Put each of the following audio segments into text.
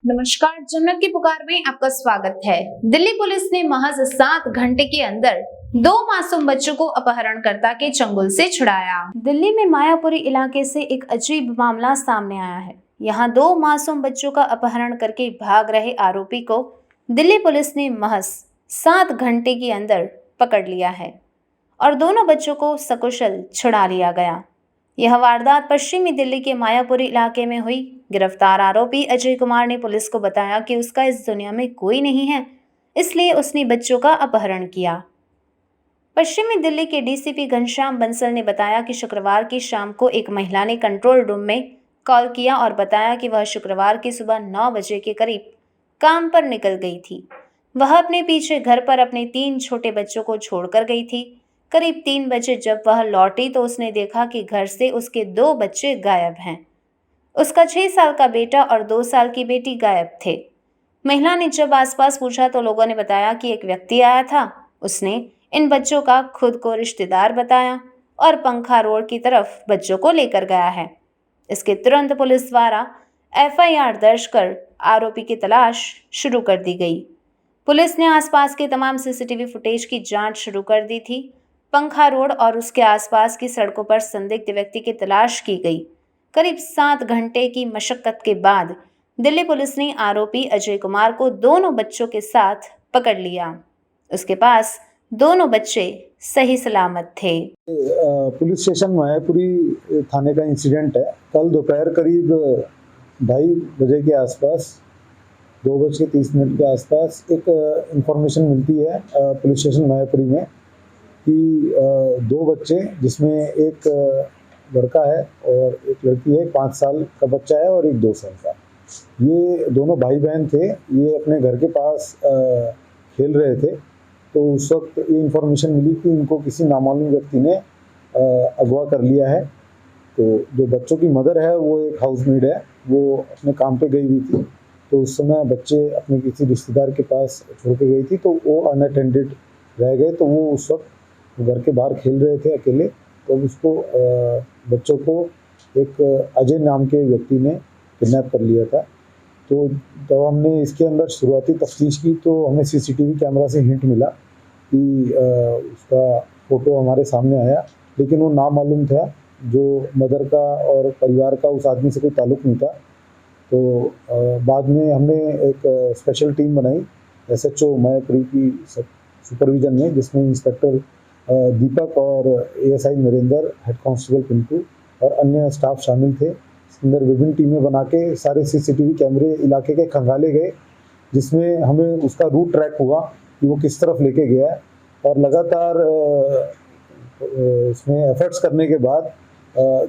नमस्कार, जन्नत की पुकार में आपका स्वागत है। दिल्ली पुलिस ने महज 7 घंटे के अंदर 2 मासूम बच्चों को अपहरणकर्ता के चंगुल से छुड़ाया। दिल्ली में मायापुरी इलाके से एक अजीब मामला सामने आया है। यहाँ 2 मासूम बच्चों का अपहरण करके भाग रहे आरोपी को दिल्ली पुलिस ने महज 7 घंटे के अंदर पकड़ लिया है और दोनों बच्चों को सकुशल छुड़ा लिया गया। यह वारदात पश्चिमी दिल्ली के मायापुरी इलाके में हुई। गिरफ्तार आरोपी अजय कुमार ने पुलिस को बताया कि उसका इस दुनिया में कोई नहीं है, इसलिए उसने बच्चों का अपहरण किया। पश्चिमी दिल्ली के डीसीपी घनश्याम बंसल ने बताया कि शुक्रवार की शाम को एक महिला ने कंट्रोल रूम में कॉल किया और बताया कि वह शुक्रवार की सुबह 9 बजे के करीब काम पर निकल गई थी। वह अपने पीछे घर पर अपने 3 छोटे बच्चों को छोड़कर गई थी। करीब 3 बजे जब वह लौटी तो उसने देखा कि घर से उसके 2 बच्चे गायब हैं। उसका 6 साल का बेटा और 2 साल की बेटी गायब थे। महिला ने जब आसपास पूछा तो लोगों ने बताया कि एक व्यक्ति आया था। उसने इन बच्चों का खुद को रिश्तेदार बताया और पंखा रोड की तरफ बच्चों को लेकर गया है। इसके तुरंत पुलिस द्वारा एफआईआर दर्ज कर आरोपी की तलाश शुरू कर दी गई। पुलिस ने आसपास के तमाम सीसीटीवी फुटेज की जांच शुरू कर दी थी। पंखा रोड और उसके आसपास की सड़कों पर संदिग्ध व्यक्ति की तलाश की गई। करीब 7 घंटे की मशक्कत के बाद दिल्ली पुलिस ने आरोपी अजय कुमार को दोनों बच्चों के साथ पकड़ लिया। उसके पास दोनों बच्चे सही सलामत थे। पुलिस स्टेशन मायापुरी थाने का इंसिडेंट है। कल दोपहर करीब 2:30 बजे के आसपास 2:30 के आसपास एक इंफॉर्मेशन मिलती है पुलिस स्टेशन मायापुरी में कि 2 बच्चे, जिसमें एक लड़का है और एक लड़की है, 5 साल का बच्चा है और एक 2 साल का। ये दोनों भाई बहन थे। ये अपने घर के पास खेल रहे थे तो उस वक्त ये इन्फॉर्मेशन मिली कि इनको किसी नामालूम व्यक्ति ने अगवा कर लिया है। तो जो बच्चों की मदर है वो एक हाउसमेड है, वो अपने काम पे गई हुई थी। तो उस समय बच्चे अपने किसी रिश्तेदार के पास छोड़ के गई थी तो वो अनअटेंडेड रह गए। तो वो उस वक्त घर के बाहर खेल रहे थे अकेले। तो उसको बच्चों को एक अजय नाम के व्यक्ति ने किडनैप कर लिया था। तो जब हमने इसके अंदर शुरुआती तफ्तीश की तो हमें सीसीटीवी कैमरा से हिंट मिला कि उसका फ़ोटो हमारे सामने आया, लेकिन वो नामालूम था। जो मदर का और परिवार का उस आदमी से कोई ताल्लुक़ नहीं था। तो बाद में हमने एक स्पेशल टीम बनाई एसएचओ मायापुरी की सुपरविज़न में, जिसमें इंस्पेक्टर दीपक और ASI Narendra, head constable Pintu और अन्य स्टाफ शामिल थे। इसके अंदर विभिन्न टीमें बना के सारे सीसीटीवी कैमरे इलाके के खंगाले गए, जिसमें हमें उसका रूट ट्रैक हुआ कि वो किस तरफ लेके गया है। और लगातार इसमें एफर्ट्स करने के बाद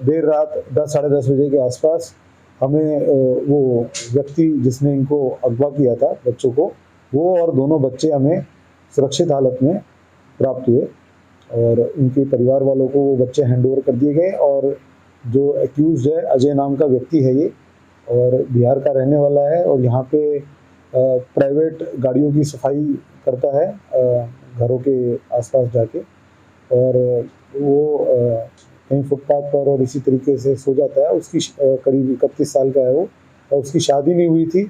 देर रात 10 साढ़े 10 बजे के आसपास हमें वो व्यक्ति जिसने इनको अगवा किया था बच्चों को, वो और दोनों बच्चे हमें सुरक्षित हालत में प्राप्त हुए और उनके परिवार वालों को वो बच्चे हैंडओवर कर दिए गए। और जो एक्यूज़ है अजय नाम का व्यक्ति है ये, और बिहार का रहने वाला है और यहाँ पे प्राइवेट गाड़ियों की सफाई करता है घरों के आसपास जाके। और वो कहीं फुटपाथ पर और इसी तरीके से सो जाता है। उसकी करीब 31 साल का है वो, और उसकी शादी नहीं हुई थी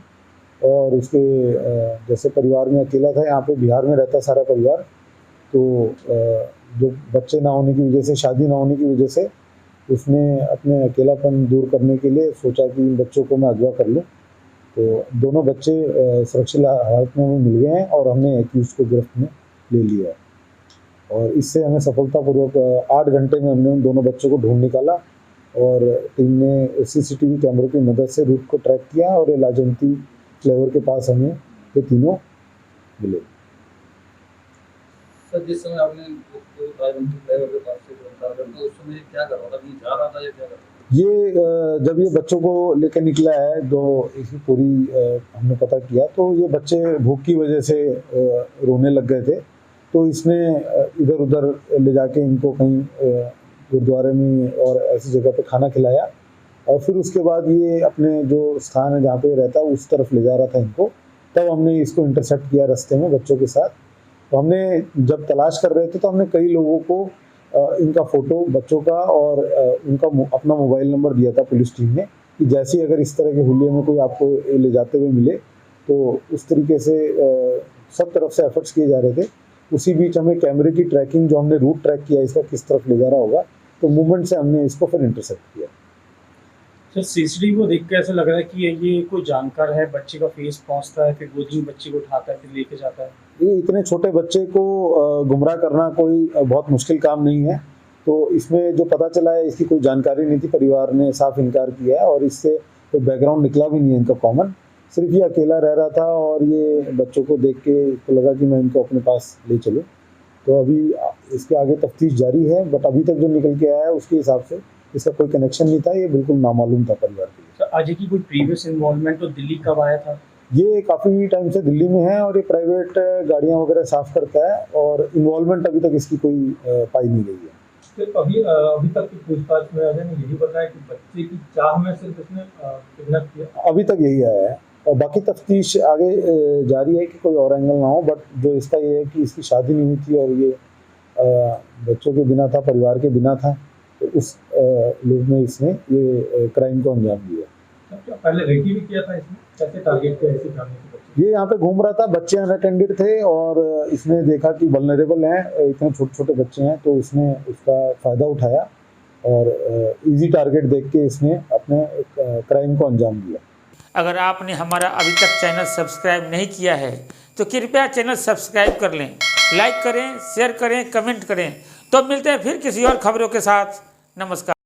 और उसके जैसे परिवार में अकेला था। यहाँ पे बिहार में रहता सारा परिवार। तो जो बच्चे ना होने की वजह से, शादी ना होने की वजह से उसने अपने अकेलापन दूर करने के लिए सोचा कि इन बच्चों को मैं अगवा कर लूँ। तो दोनों बच्चे सुरक्षित हालत में मिल गए हैं और हमने एक्यूज़ को गिरफ्त में ले लिया है। और इससे हमें सफलतापूर्वक 8 घंटे में हमने उन दोनों बच्चों को ढूंढ निकाला और टीम ने सीसीटीवी कैमरों की मदद से रूट को ट्रैक किया और ये लाजवंती फ्लेवर के पास हमें ये तीनों मिले। सर, जिस समय आपने लाजवंती फ्लेवर के पास से गिरफ्तार कर तो उस समय क्या कर रहा था? कहीं जा रहा था या क्या कर रहा था? ये जब ये बच्चों को लेकर निकला है, जो इसकी पूरी हमने पता किया, तो ये बच्चे भूख की वजह से रोने लग गए थे। तो इसने इधर उधर ले जाके इनको कहीं गुरुद्वारे में और ऐसी जगह पे खाना खिलाया और फिर उसके बाद ये अपने जो स्थान है जहाँ पे रहता है उस तरफ ले जा रहा था इनको। तब हमने इसको इंटरसेप्ट किया रास्ते में बच्चों के साथ। तो हमने जब तलाश कर रहे थे तो हमने कई लोगों को इनका फ़ोटो बच्चों का और उनका अपना मोबाइल नंबर दिया था पुलिस टीम ने, कि जैसे अगर इस तरह के हुलिये में कोई आपको ले जाते हुए मिले तो उस तरीके से सब तरफ से एफर्ट्स किए जा रहे थे। उसी बीच हमें कैमरे की ट्रैकिंग, जो हमने रूट ट्रैक किया इसका किस तरफ ले जा रहा होगा, तो मूवमेंट से हमने इसको फिर इंटरसेप्ट किया। सर सीसीटीवी को देख के ऐसा लग रहा है कि ये कोई जानकार है, बच्चे का फेस पहुंचता है, फिर गोदी में बच्चे को उठाकर फिर लेके जाता है। ये इतने छोटे बच्चे को गुमराह करना कोई बहुत मुश्किल काम नहीं है। तो इसमें जो पता चला है इसकी कोई जानकारी नहीं थी, परिवार ने साफ इनकार किया है और इससे कोई बैकग्राउंड निकला भी नहीं है इनका कॉमन। सिर्फ ये अकेला रह रहा था और ये बच्चों को देख के तो लगा कि मैं इनको अपने पास ले चलूँ। तो अभी इसके आगे तफ्तीश जारी है, बट अभी तक जो निकल के आया है उसके हिसाब से इसका कोई कनेक्शन नहीं था, ये बिल्कुल नामालूम था परिवार के लिए। सर अजय की कोई प्रीवियस इन्वॉल्वमेंट तो दिल्ली कब आया था? ये काफ़ी टाइम से दिल्ली में है और ये प्राइवेट गाड़ियाँ वगैरह साफ करता है और इन्वॉल्वमेंट अभी तक इसकी कोई पाई नहीं गई है। अभी तक की पूछताछ में अजय ने यही बताया कि बच्चे की चाह में सिर्फ इसने किडनैप किया। अभी तक यही आया है और बाकी तफ्तीश आगे जारी है कि कोई और एंगल ना हो, बट जो इसका ये है कि इसकी शादी नहीं हुई थी और ये बच्चों के बिना था, परिवार के बिना था, तो उस लोग में इसने ये क्राइम को अंजाम दिया। पहले रेकी भी किया था इसने, कैसे टारगेट किया ऐसी फैमिली के बच्चे? ये यहाँ पे घूम रहा था, बच्चे अनअटेंडेड थे और इसने देखा कि वल्नरेबल हैं, इतने छोटे छोटे बच्चे हैं, तो इसने उसका फ़ायदा उठाया और इजी टारगेट देख के इसने अपने क्राइम को अंजाम दिया। अगर आपने हमारा अभी तक चैनल सब्सक्राइब नहीं किया है तो कृपया चैनल सब्सक्राइब कर लें, लाइक करें, शेयर करें, कमेंट करें। तो मिलते हैं फिर किसी और खबरों के साथ। नमस्कार।